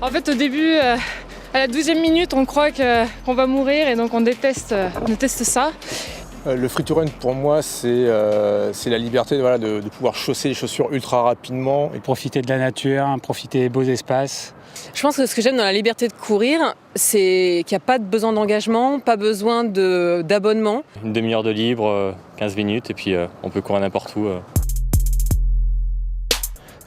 En fait, au début, à la 12e minute, on croit qu'on va mourir et donc on déteste ça. Le free to run pour moi c'est la liberté de pouvoir chausser les chaussures ultra rapidement. Et profiter de la nature, profiter des beaux espaces. Je pense que ce que j'aime dans la liberté de courir, c'est qu'il n'y a pas de besoin d'engagement, pas besoin d'abonnement. Une demi-heure de libre, 15 minutes et puis on peut courir n'importe où.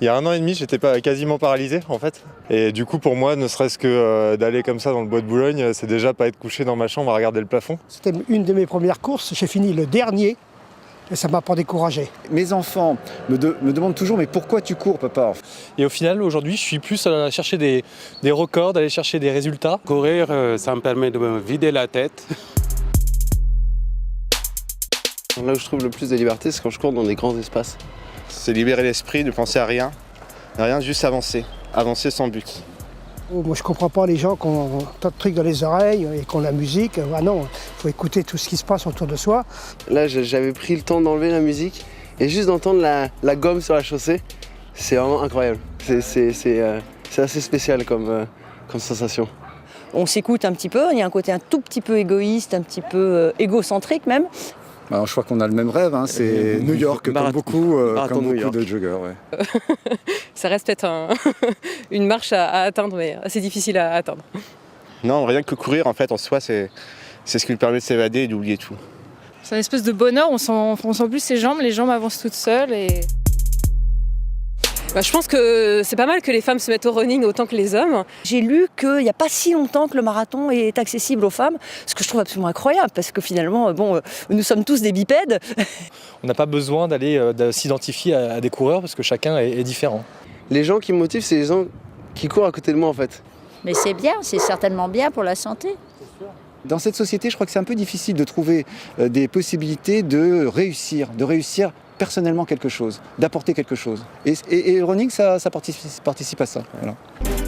Il y a 1 an et demi, j'étais quasiment paralysé en fait. Et du coup pour moi, ne serait-ce que d'aller comme ça dans le bois de Boulogne, c'est déjà pas être couché dans ma chambre à regarder le plafond. C'était une de mes premières courses, j'ai fini le dernier et ça m'a pas découragé. Mes enfants me demandent toujours « mais pourquoi tu cours papa ?» Et au final, aujourd'hui, je suis plus à chercher des records, d'aller chercher des résultats. Courir, ça me permet de me vider la tête. Là où je trouve le plus de liberté, c'est quand je cours dans des grands espaces. C'est libérer l'esprit, ne penser à rien, juste avancer sans but. Moi je comprends pas les gens qui ont tant de trucs dans les oreilles et qui ont la musique. Ah non, il faut écouter tout ce qui se passe autour de soi. Là j'avais pris le temps d'enlever la musique et juste d'entendre la gomme sur la chaussée, c'est vraiment incroyable. C'est assez spécial comme sensation. On s'écoute un petit peu, il y a un côté un tout petit peu égoïste, un petit peu égocentrique même. Alors, je crois qu'on a le même rêve, c'est New York, comme beaucoup de joggers. Ouais. Ça reste peut-être une marche à atteindre, mais assez difficile à atteindre. Non, rien que courir, en fait, en soi, c'est ce qui lui permet de s'évader et d'oublier tout. C'est une espèce de bonheur, on sent plus ses jambes, les jambes avancent toutes seules. Je pense que c'est pas mal que les femmes se mettent au running autant que les hommes. J'ai lu qu'il n'y a pas si longtemps que le marathon est accessible aux femmes, ce que je trouve absolument incroyable, parce que finalement, nous sommes tous des bipèdes. On n'a pas besoin d'aller s'identifier à des coureurs parce que chacun est différent. Les gens qui me motivent, c'est les gens qui courent à côté de moi en fait. Mais c'est bien, c'est certainement bien pour la santé. Dans cette société, je crois que c'est un peu difficile de trouver des possibilités de réussir personnellement quelque chose, d'apporter quelque chose. Et le running, ça participe à ça. Voilà.